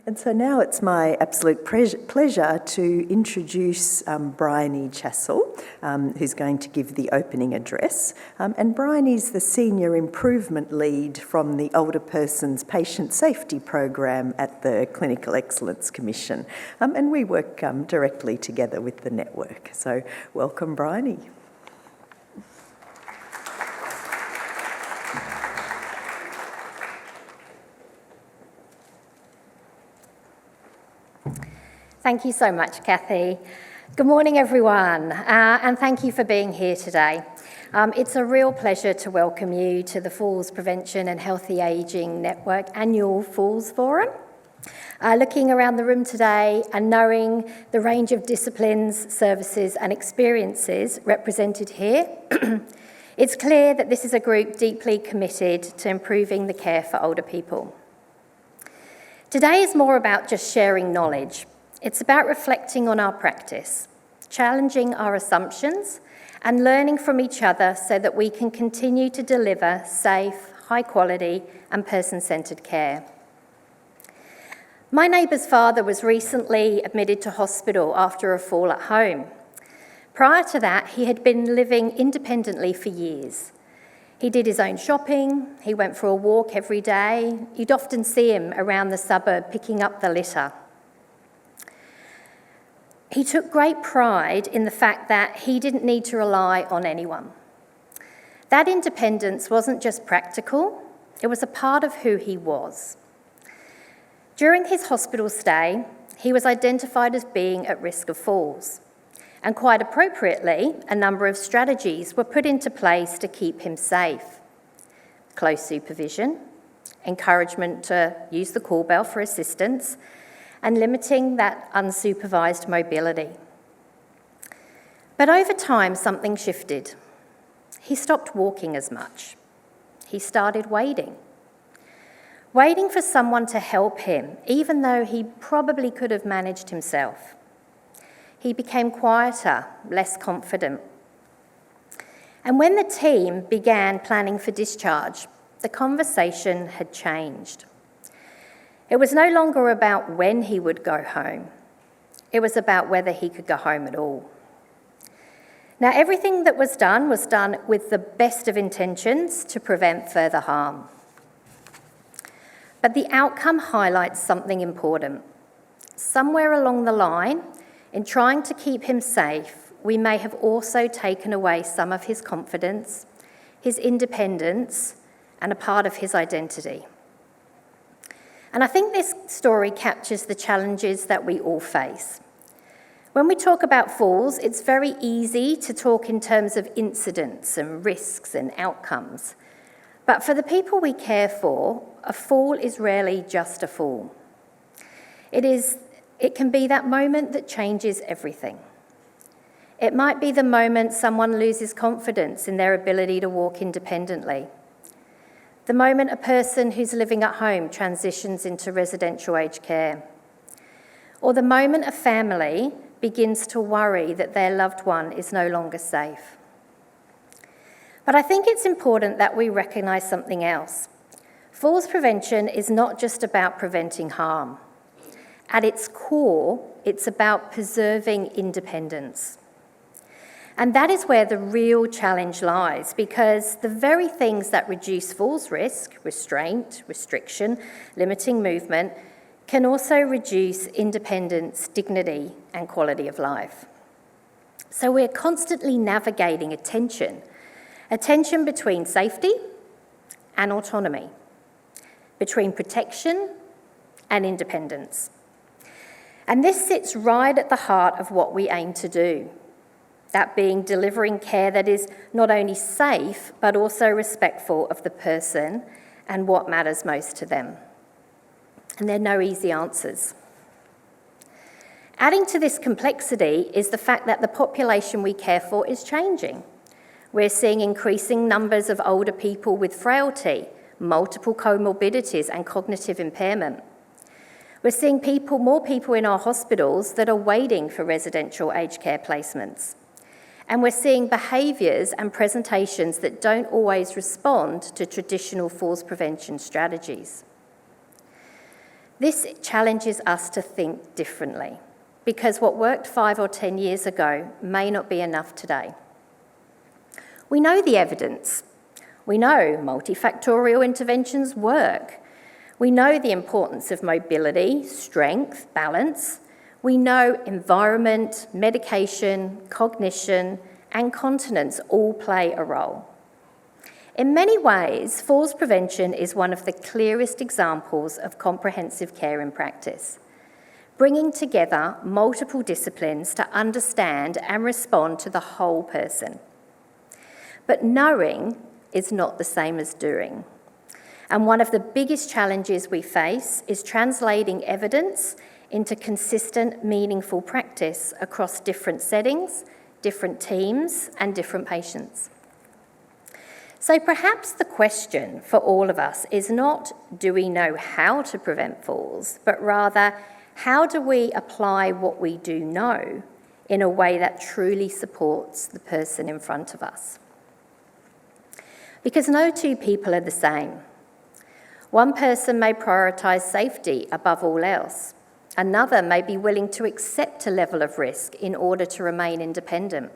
And so now it's my absolute pleasure to introduce Briony Chasle, who's going to give the opening address. And Briony's the Senior Improvement Lead from the Older Persons Patient Safety Program at the Clinical Excellence Commission. And we work directly together with the network. So welcome, Briony. Thank you so much, Kathy. Good morning, everyone, and thank you for being here today. It's a real pleasure to welcome you to the Falls Prevention and Healthy Ageing Network Annual Falls Forum. Looking around the room today and knowing the range of disciplines, services and experiences represented here, it's clear that this is a group deeply committed to improving the care for older people. Today is more about just sharing knowledge. It's about reflecting on our practice, challenging our assumptions, and learning from each other so that we can continue to deliver safe, high-quality, and person-centred care. My neighbour's father was recently admitted to hospital after a fall at home. Prior to that, he had been living independently for years. He did his own shopping, he went for a walk every day. You'd often see him around the suburb picking up the litter. He took great pride in the fact that he didn't need to rely on anyone. That independence wasn't just practical, it was a part of who he was. During his hospital stay, he was identified as being at risk of falls, and quite appropriately, a number of strategies were put into place to keep him safe. Close supervision, encouragement to use the call bell for assistance, and limiting that unsupervised mobility. But over time, something shifted. He stopped walking as much. He started waiting for someone to help him, even though he probably could have managed himself. He became quieter, less confident. And when the team began planning for discharge, the conversation had changed. It was no longer about when he would go home. It was about whether he could go home at all. Now, everything that was done with the best of intentions to prevent further harm. But the outcome highlights something important. Somewhere along the line, in trying to keep him safe, we may have also taken away some of his confidence, his independence, and a part of his identity. And I think this story captures the challenges that we all face. When we talk about falls, it's very easy to talk in terms of incidents and risks and outcomes. But for the people we care for, a fall is rarely just a fall. It can be that moment that changes everything. It might be the moment someone loses confidence in their ability to walk independently. The moment a person who's living at home transitions into residential aged care. Or the moment a family begins to worry that their loved one is no longer safe. But I think it's important that we recognise something else. Falls prevention is not just about preventing harm. At its core, it's about preserving independence. And that is where the real challenge lies, because the very things that reduce falls risk, restraint, restriction, limiting movement, can also reduce independence, dignity, and quality of life. So we're constantly navigating a tension between safety and autonomy, between protection and independence. And this sits right at the heart of what we aim to do. That being delivering care that is not only safe, but also respectful of the person and what matters most to them. And there are no easy answers. Adding to this complexity is the fact that the population we care for is changing. We're seeing increasing numbers of older people with frailty, multiple comorbidities and cognitive impairment. We're seeing more people in our hospitals that are waiting for residential aged care placements. And we're seeing behaviours and presentations that don't always respond to traditional falls prevention strategies. This challenges us to think differently, because what worked 5 or 10 years ago may not be enough today. We know the evidence. We know multifactorial interventions work. We know the importance of mobility, strength, balance. We know environment, medication, cognition, and continence all play a role. In many ways, falls prevention is one of the clearest examples of comprehensive care in practice, bringing together multiple disciplines to understand and respond to the whole person. But knowing is not the same as doing. And one of the biggest challenges we face is translating evidence into consistent, meaningful practice across different settings, different teams, and different patients. So perhaps the question for all of us is not, do we know how to prevent falls, but rather, how do we apply what we do know in a way that truly supports the person in front of us? Because no two people are the same. One person may prioritise safety above all else. Another may be willing to accept a level of risk in order to remain independent.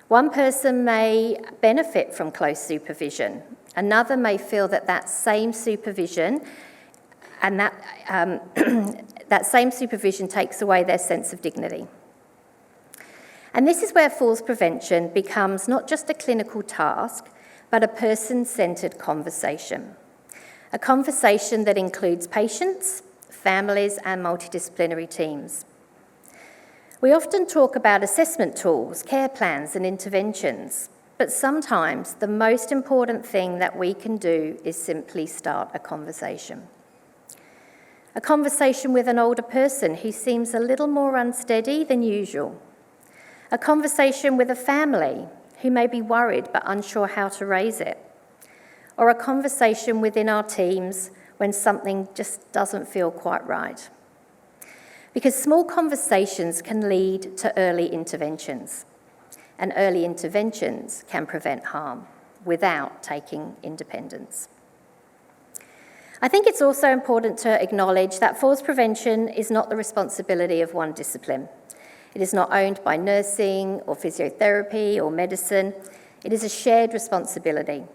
One person may benefit from close supervision. Another may feel that that same supervision and that same supervision takes away their sense of dignity. And this is where falls prevention becomes not just a clinical task, but a person-centred conversation. A conversation that includes patients, families, and multidisciplinary teams. We often talk about assessment tools, care plans, and interventions, but sometimes the most important thing that we can do is simply start a conversation. A conversation with an older person who seems a little more unsteady than usual. A conversation with a family who may be worried but unsure how to raise it. Or a conversation within our teams when something just doesn't feel quite right. Because small conversations can lead to early interventions, and early interventions can prevent harm without taking independence. I think it's also important to acknowledge that falls prevention is not the responsibility of one discipline. It is not owned by nursing or physiotherapy or medicine. It is a shared responsibility.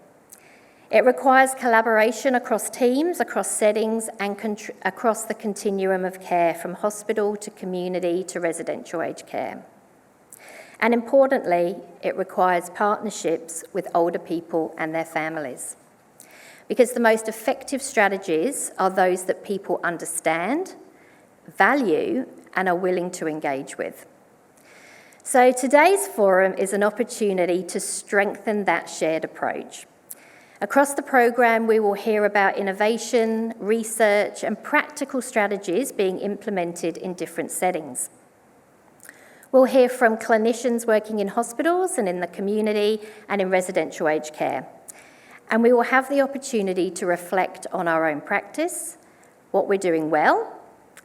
It requires collaboration across teams, across settings, and across the continuum of care, from hospital to community to residential aged care. And importantly, it requires partnerships with older people and their families. Because the most effective strategies are those that people understand, value, and are willing to engage with. So today's forum is an opportunity to strengthen that shared approach. Across the programme, we will hear about innovation, research, and practical strategies being implemented in different settings. We'll hear from clinicians working in hospitals and in the community and in residential aged care. And we will have the opportunity to reflect on our own practice, what we're doing well,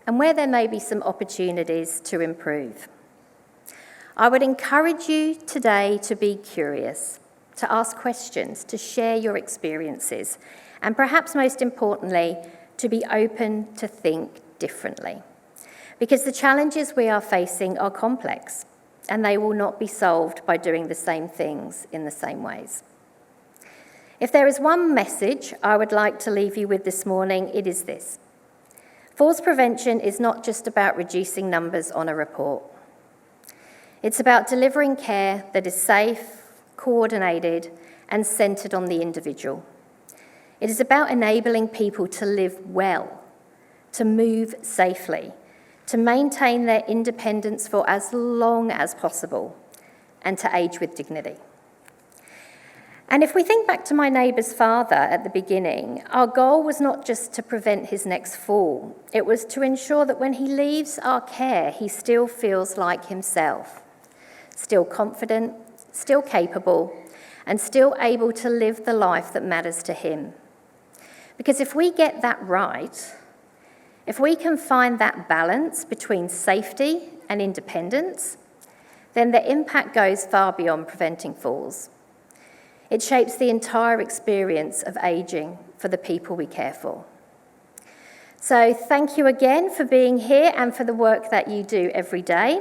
and where there may be some opportunities to improve. I would encourage you today to be curious, to ask questions, to share your experiences, and perhaps most importantly, to be open to think differently. Because the challenges we are facing are complex, and they will not be solved by doing the same things in the same ways. If there is one message I would like to leave you with this morning, it is this. Falls prevention is not just about reducing numbers on a report. It's about delivering care that is safe, coordinated, and centred on the individual. It is about enabling people to live well, to move safely, to maintain their independence for as long as possible, and to age with dignity. And if we think back to my neighbour's father at the beginning, our goal was not just to prevent his next fall. It was to ensure that when he leaves our care, he still feels like himself, still confident, still capable, and still able to live the life that matters to him. Because if we get that right, if we can find that balance between safety and independence, then the impact goes far beyond preventing falls. It shapes the entire experience of ageing for the people we care for. So thank you again for being here and for the work that you do every day.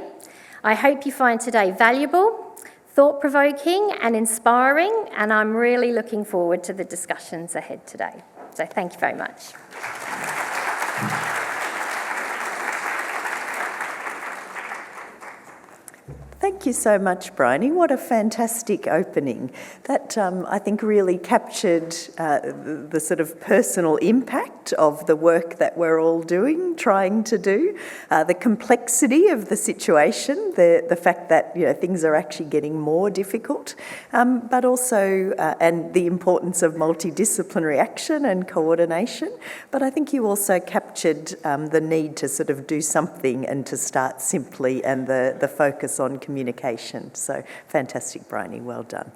I hope you find today valuable, thought-provoking and inspiring, and I'm really looking forward to the discussions ahead today. So thank you very much. Thank you so much, Briony. What a fantastic opening. That, I think, really captured the sort of personal impact of the work that we're all doing, trying to do, the complexity of the situation, the fact that things are actually getting more difficult, but also, and the importance of multidisciplinary action and coordination. But I think you also captured the need to sort of do something and to start simply, and the focus on communication. So fantastic, Briony, well done.